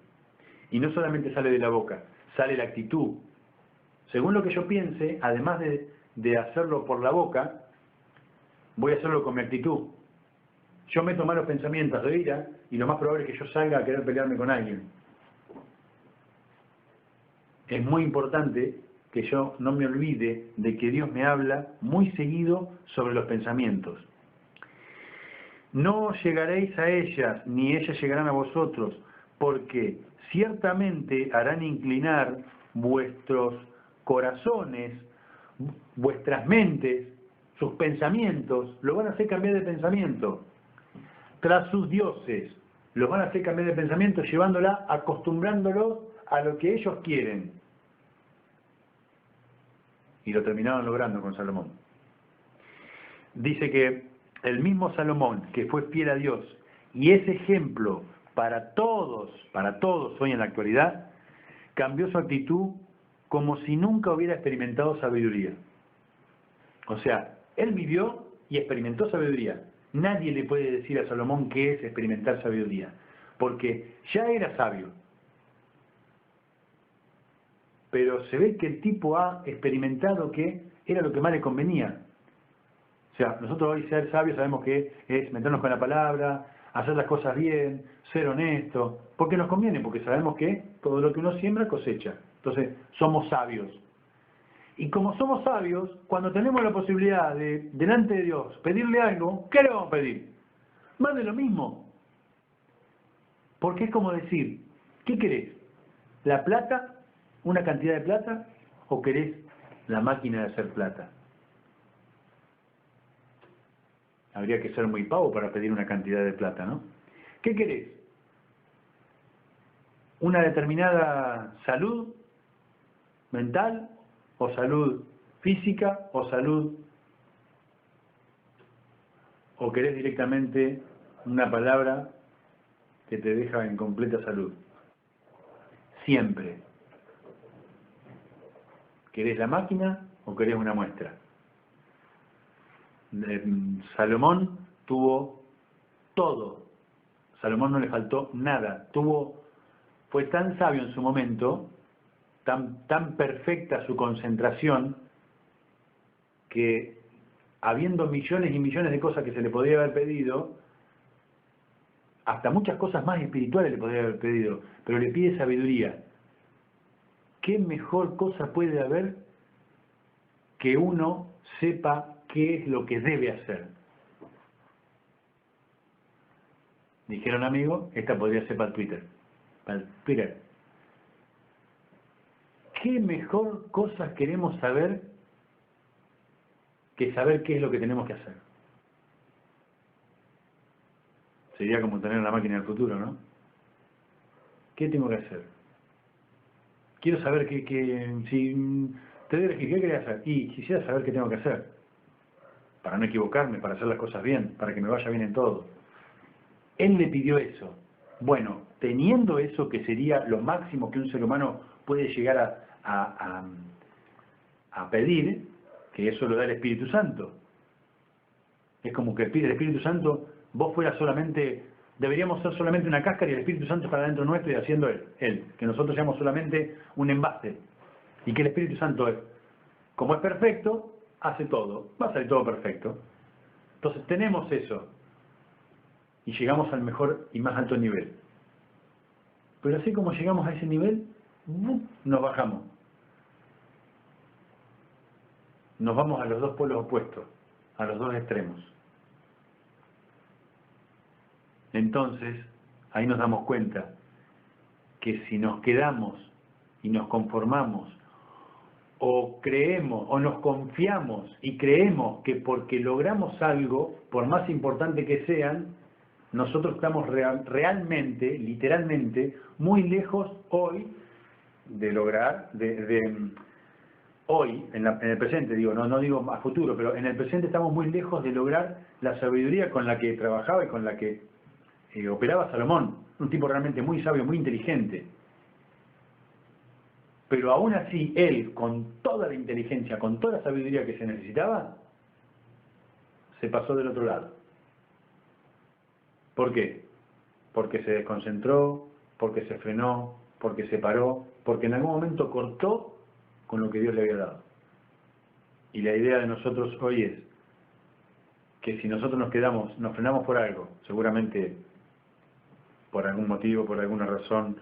Y no solamente sale de la boca, sale la actitud. Según lo que yo piense, además de hacerlo por la boca, voy a hacerlo con mi actitud. Yo meto malos pensamientos de ira y lo más probable es que yo salga a querer pelearme con alguien. Es muy importante que yo no me olvide de que Dios me habla muy seguido sobre los pensamientos. No llegaréis a ellas, ni ellas llegarán a vosotros, porque ciertamente harán inclinar vuestros corazones, vuestras mentes, sus pensamientos, lo van a hacer cambiar de pensamiento. Tras sus dioses, los van a hacer cambiar de pensamiento, llevándola, acostumbrándolos a lo que ellos quieren. Y lo terminaron logrando con Salomón. Dice que el mismo Salomón, que fue fiel a Dios, y es ejemplo para todos hoy en la actualidad, cambió su actitud como si nunca hubiera experimentado sabiduría. O sea, él vivió y experimentó sabiduría. Nadie le puede decir a Salomón qué es experimentar sabiduría, porque ya era sabio. Pero se ve que el tipo ha experimentado que era lo que más le convenía. O sea, nosotros hoy ser sabios sabemos que es meternos con la palabra, hacer las cosas bien, ser honesto, porque nos conviene, porque sabemos que todo lo que uno siembra cosecha. Entonces, somos sabios. Y como somos sabios, cuando tenemos la posibilidad de, delante de Dios, pedirle algo, ¿qué le vamos a pedir? Más de lo mismo. Porque es como decir, ¿qué querés? ¿La plata? ¿Una cantidad de plata? ¿O querés la máquina de hacer plata? Habría que ser muy pavo para pedir una cantidad de plata, ¿no? ¿Qué querés? ¿Una determinada salud mental? ¿O salud física? ¿O salud? ¿O querés directamente una palabra que te deja en completa salud? Siempre. ¿Querés la máquina o querés una muestra? Salomón tuvo todo. Salomón no le faltó nada. Fue tan sabio en su momento, tan perfecta su concentración, que habiendo millones y millones de cosas que se le podría haber pedido, hasta muchas cosas más espirituales le podría haber pedido, pero le pide sabiduría. ¿Qué mejor cosa puede haber que uno sepa qué es lo que debe hacer? Dijeron, amigo, esta podría ser para el Twitter. Para el Twitter. ¿Qué mejor cosa queremos saber que saber qué es lo que tenemos que hacer? Sería como tener la máquina del futuro, ¿no? ¿Qué tengo que hacer? Quiero saber si te doy elegir, ¿qué quería hacer? Y quisiera saber qué tengo que hacer. Para no equivocarme, para hacer las cosas bien, para que me vaya bien en todo. Él le pidió eso. Bueno, teniendo eso, que sería lo máximo que un ser humano puede llegar a pedir, que eso lo da el Espíritu Santo. Es como que pide el Espíritu Santo, vos fueras solamente, deberíamos ser solamente una cáscara y el Espíritu Santo para dentro nuestro y haciendo Él. Que nosotros seamos solamente un envase. Y que el Espíritu Santo, como es perfecto, hace todo. Va a salir todo perfecto. Entonces tenemos eso. Y llegamos al mejor y más alto nivel. Pero así como llegamos a ese nivel, nos bajamos. Nos vamos a los dos polos opuestos, a los dos extremos. Entonces, ahí nos damos cuenta que si nos quedamos y nos conformamos, o creemos, o nos confiamos y creemos que porque logramos algo, por más importante que sean, nosotros estamos realmente, literalmente, muy lejos hoy de lograr, hoy, en el presente, digo, no digo a futuro, pero en el presente estamos muy lejos de lograr la sabiduría con la que trabajaba y con la que operaba Salomón, un tipo realmente muy sabio, muy inteligente. Pero aún así, él, con toda la inteligencia, con toda la sabiduría que se necesitaba, se pasó del otro lado. ¿Por qué? Porque se desconcentró, porque se frenó, porque se paró, porque en algún momento cortó con lo que Dios le había dado. Y la idea de nosotros hoy es que si nosotros nos frenamos por algo, seguramente por algún motivo, por alguna razón,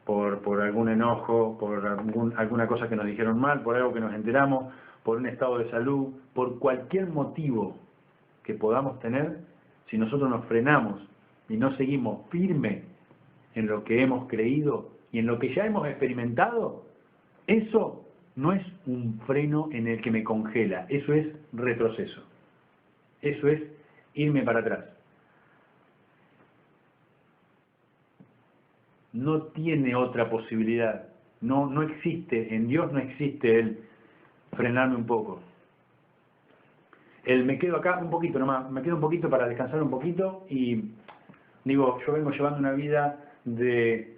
por algún enojo, por alguna cosa que nos dijeron mal, por algo que nos enteramos, por un estado de salud, por cualquier motivo que podamos tener, si nosotros nos frenamos y no seguimos firme en lo que hemos creído y en lo que ya hemos experimentado, eso no es un freno en el que me congela, eso es retroceso. Eso es irme para atrás. No tiene otra posibilidad. No existe, en Dios no existe el frenarme un poco. El me quedo acá un poquito nomás, me quedo un poquito para descansar un poquito y digo, yo vengo llevando una vida de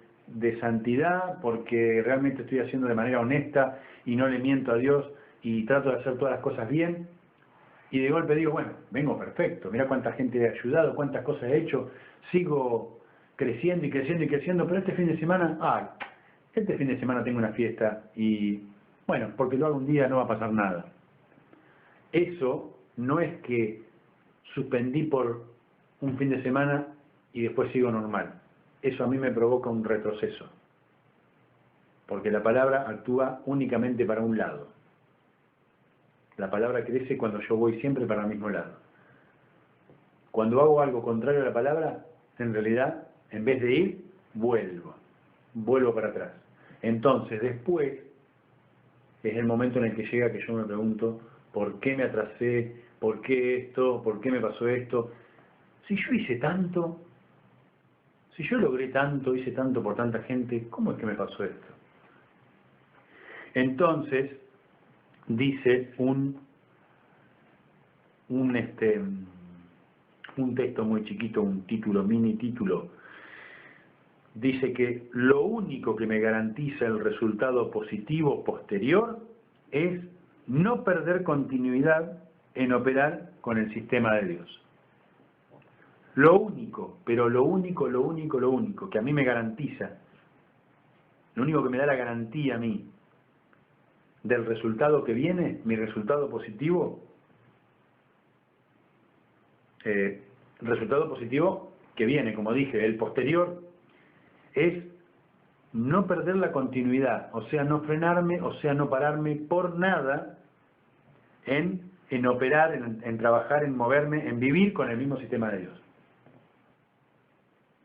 santidad porque realmente estoy haciendo de manera honesta y no le miento a Dios y trato de hacer todas las cosas bien. Y de golpe digo, bueno, vengo perfecto, mira cuánta gente he ayudado, cuántas cosas he hecho, sigo creciendo y creciendo y creciendo, pero este fin de semana tengo una fiesta y, bueno, porque lo hago un día no va a pasar nada. Eso no es que suspendí por un fin de semana y después sigo normal. Eso a mí me provoca un retroceso, porque la palabra actúa únicamente para un lado. La palabra crece cuando yo voy siempre para el mismo lado. Cuando hago algo contrario a la palabra, en realidad, en vez de ir, vuelvo para atrás. Entonces, después, es el momento en el que llega que yo me pregunto, ¿por qué me atrasé? ¿Por qué esto? ¿Por qué me pasó esto? Si yo hice tanto, si yo logré tanto, hice tanto por tanta gente, ¿cómo es que me pasó esto? Entonces, dice un texto muy chiquito, un título, mini título, dice que lo único que me garantiza el resultado positivo posterior es no perder continuidad en operar con el sistema de Dios. Lo único, pero lo único que a mí me garantiza, lo único que me da la garantía a mí del resultado que viene, mi resultado positivo, resultado positivo que viene, como dije, el posterior es no perder la continuidad, o sea, no frenarme, o sea, no pararme por nada en operar, en trabajar, en moverme, en vivir con el mismo sistema de Dios.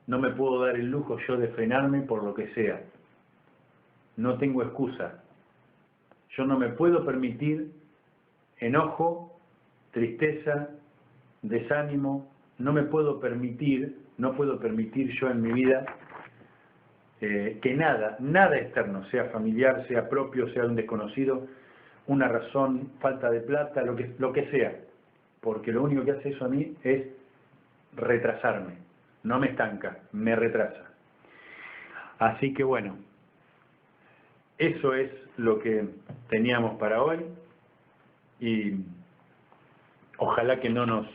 No me puedo dar el lujo yo de frenarme por lo que sea. No tengo excusa. Yo no me puedo permitir enojo, tristeza, desánimo. No puedo permitir yo en mi vida que nada externo, sea familiar, sea propio, sea un desconocido, una razón, falta de plata, lo que sea. Porque lo único que hace eso a mí es retrasarme. No me estanca, me retrasa. Así que bueno, eso es lo que teníamos para hoy y ojalá que no nos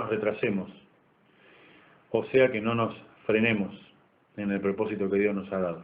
retrasemos, o sea que no nos frenemos en el propósito que Dios nos ha dado.